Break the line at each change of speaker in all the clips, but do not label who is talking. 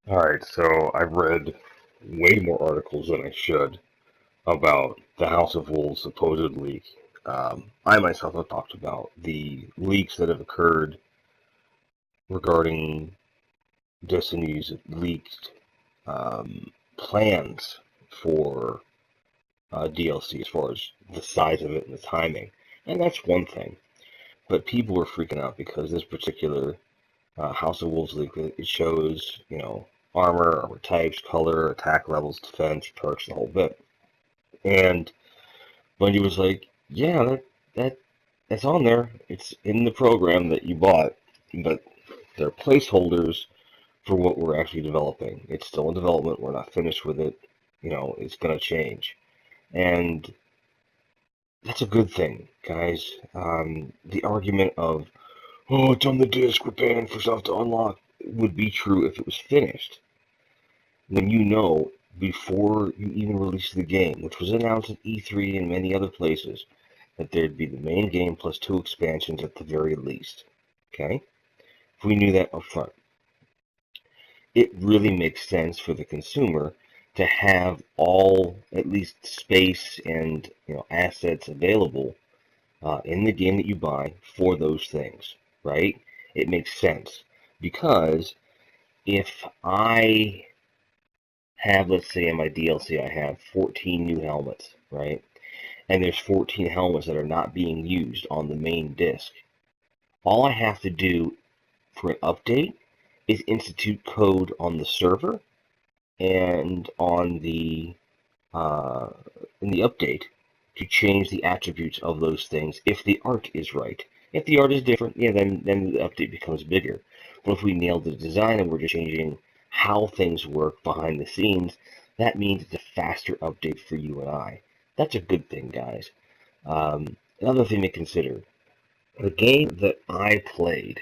Alright, so I've read way more articles than I should about the House of Wolves supposed leak. I myself have talked about the leaks that have occurred regarding Destiny's leaked plans for DLC as far as the size of it and the timing. And that's one thing. But people were freaking out because this particular House of Wolves leak, it shows, armor types, color, attack levels, defense, perks, the whole bit. And Bungie was like, yeah, that that's on there. It's in the program that you bought, but they're placeholders for what we're actually developing. It's still in development. We're not finished with it. It's going to change. And that's a good thing, guys. The argument of, oh, it's on the disc, we're paying for stuff to unlock, would be true if it was finished. When you know before you even release the game, which was announced at E3 and many other places, that there'd be the main game plus 2 expansions at the very least. Okay? If we knew that up front, it really makes sense for the consumer to have all, at least, space and assets available in the game that you buy for those things, right? It makes sense because if I have, let's say in my DLC, I have 14 new helmets, right? And there's 14 helmets that are not being used on the main disc. All I have to do for an update is institute code on the server and on the in the update to change the attributes of those things if the art is right. If the art is different, yeah, then the update becomes bigger. But if we nail the design and we're just changing how things work behind the scenes, that means it's a faster update for you and I. That's a good thing, guys. Another thing to consider, the game that I played,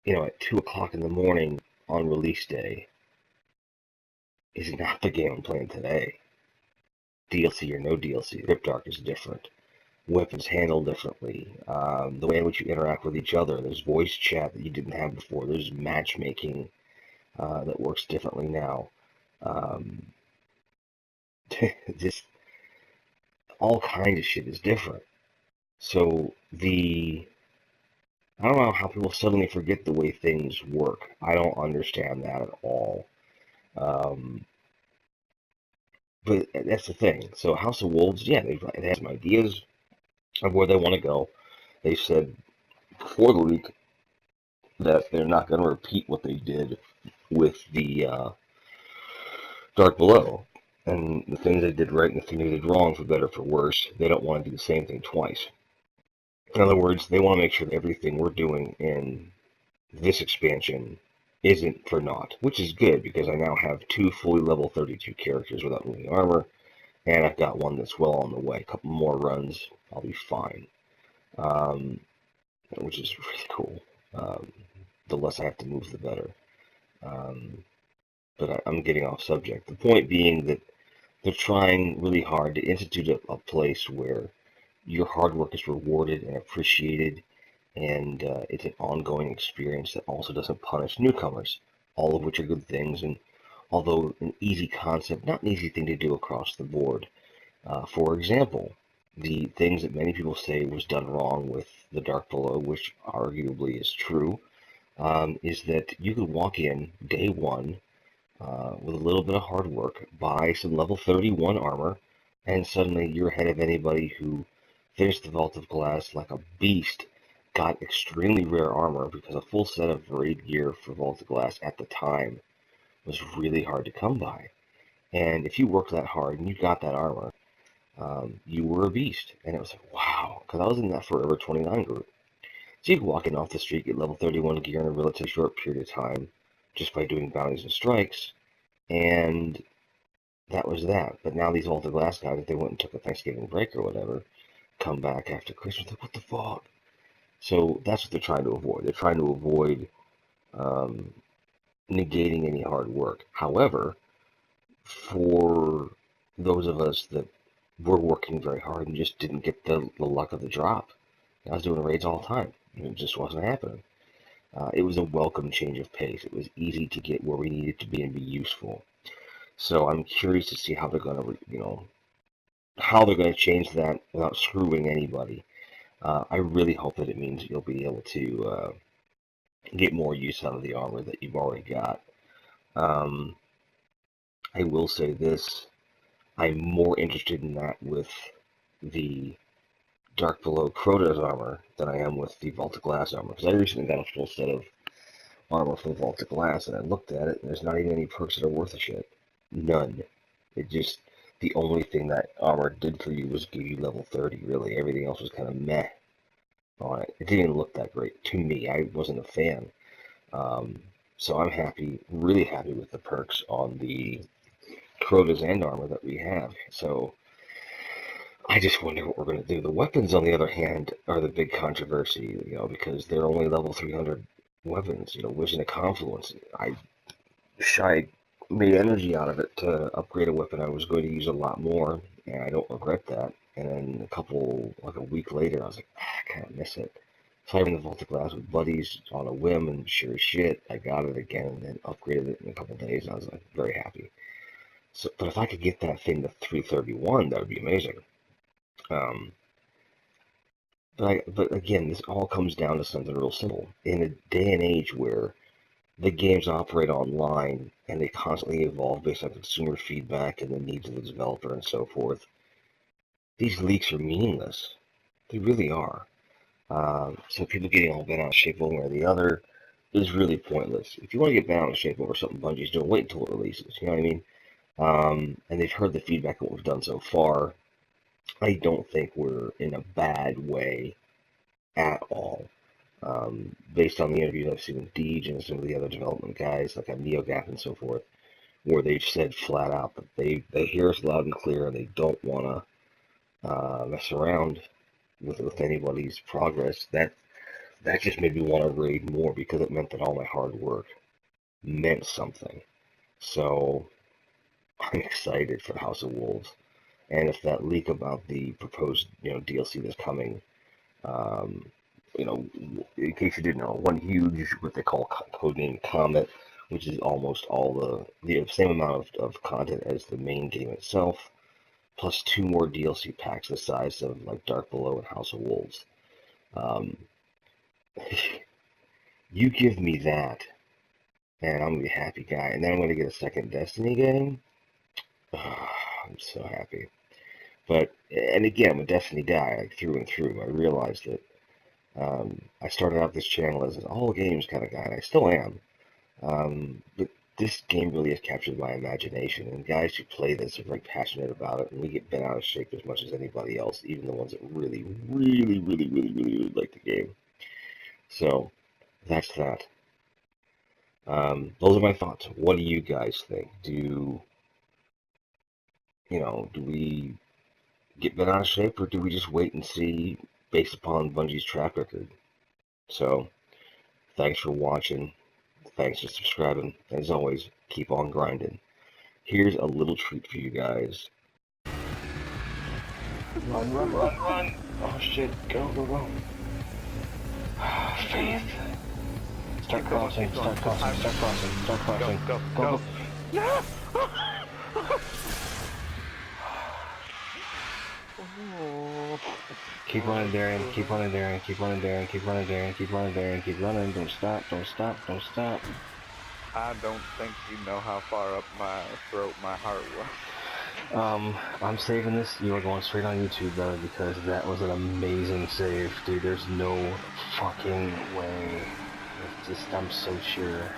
at 2 o'clock in the morning on release day is not the game I'm playing today. DLC or no DLC, Cryptarch is different. Weapons handled differently. The way in which you interact with each other. There's voice chat that you didn't have before. There's matchmaking that works differently now. Um, just all kinds of shit is different. So I don't know how people suddenly forget the way things work. I don't understand that at all. Um, but that's the thing. So House of Wolves, yeah, it has some ideas of where they want to go. They said before the leak that they're not going to repeat what they did with the Dark Below. And the things they did right and the things they did wrong, for better or for worse, they don't want to do the same thing twice. In other words, they want to make sure that everything we're doing in this expansion isn't for naught, which is good because I now have 2 fully level 32 characters without any armor, and I've got one that's well on the way. A couple more runs, I'll be fine, which is really cool. The less I have to move, the better. Um, but I'm getting off subject. The point being that they're trying really hard to institute a place where your hard work is rewarded and appreciated, and it's an ongoing experience that also doesn't punish newcomers, all of which are good things. And although an easy concept, not an easy thing to do across the board. For example, the things that many people say was done wrong with the Dark Below, which arguably is true, is that you could walk in day one with a little bit of hard work, buy some level 31 armor, and suddenly you're ahead of anybody who finished the Vault of Glass like a beast, got extremely rare armor, because a full set of raid gear for Vault of Glass at the time was really hard to come by. And if you worked that hard and you got that armor, you were a beast. And it was like, wow, because I was in that Forever 29 group. So you could walk in off the street, get level 31 gear in a relatively short period of time, just by doing bounties and strikes, and that was that. But now these Vault of Glass guys, if they went and took a Thanksgiving break or whatever, come back after Christmas, like, what the fuck? So that's what they're trying to avoid. They're trying to avoid um, negating any hard work. However, for those of us that were working very hard and just didn't get the luck of the drop, I was doing raids all the time. It just wasn't happening. It was a welcome change of pace. It was easy to get where we needed to be and be useful. So I'm curious to see how they're going to, how they're going to change that without screwing anybody. I really hope that it means you'll be able to get more use out of the armor that you've already got. I will say this, I'm more interested in that with the Dark Below Crota's armor than I am with the Vault of Glass armor, because I recently got a full set of armor from Vault of Glass, and I looked at it, and there's not even any perks that are worth a shit. None. It just, the only thing that armor did for you was give you level 30, really. Everything else was kind of meh on it. It didn't even look that great to me. I wasn't a fan. So I'm happy, really happy with the perks on the Crota's end armor that we have. So I just wonder what we're going to do. The weapons, on the other hand, are the big controversy, because they're only level 300 weapons. Vision of Confluence. I made energy out of it to upgrade a weapon I was going to use a lot more, and I don't regret that. And then a week later, I was like, I kind of miss it. So I in the Vault of Glass with buddies on a whim, and sure as shit, I got it again and then upgraded it in a couple of days, and I was like very happy. So, but if I could get that thing to 331, that would be amazing. But again, this all comes down to something real simple. In a day and age where the games operate online and they constantly evolve based on consumer feedback and the needs of the developer and so forth, these leaks are meaningless. They really are. So people getting all bent out of shape one way or the other is really pointless. If you want to get bent out of shape over something Bungie's doing, wait until it releases. You know what I mean? And they've heard the feedback of what we've done so far. I don't think we're in a bad way at all. Based on the interviews I've seen with Deej and some of the other development guys, like on NeoGAF and so forth, where they've said flat out that they hear us loud and clear and they don't want to mess around with anybody's progress. That just made me want to raid more, because it meant that all my hard work meant something. So I'm excited for House of Wolves. And if that leak about the proposed, DLC that's coming, in case you didn't know, one huge, what they call codename Comet, which is almost all the same amount of content as the main game itself, plus 2 more DLC packs the size of like Dark Below and House of Wolves. You give me that, and I'm gonna be a happy guy. And then I'm gonna get a second Destiny game. I'm so happy. But, and again, I'm a Destiny guy, like through and through. I realized that I started out this channel as an all games kind of guy, and I still am. But this game really has captured my imagination, and guys who play this are very passionate about it, and we get bent out of shape as much as anybody else, even the ones that really, really, really, really, really, really like the game. So, that's that. Those are my thoughts. What do you guys think? Do we get bent out of shape, or do we just wait and see based upon Bungie's track record? So, thanks for watching. Thanks for subscribing. As always, keep on grinding. Here's a little treat for you guys. Run, run, run, run! Oh shit, go, go, go. Faith. Start crossing, start crossing, start crossing, start crossing. Go, go, go. No! Keep running, Darian. Keep running, Darian. Keep running, Darian. Keep running, Darian. Keep running, Darian. Keep running. Don't stop. Don't stop. Don't stop.
I don't think you know how far up my throat my heart was.
I'm saving this. You are going straight on YouTube, brother, because that was an amazing save, dude. There's no fucking way. It's just, I'm so sure.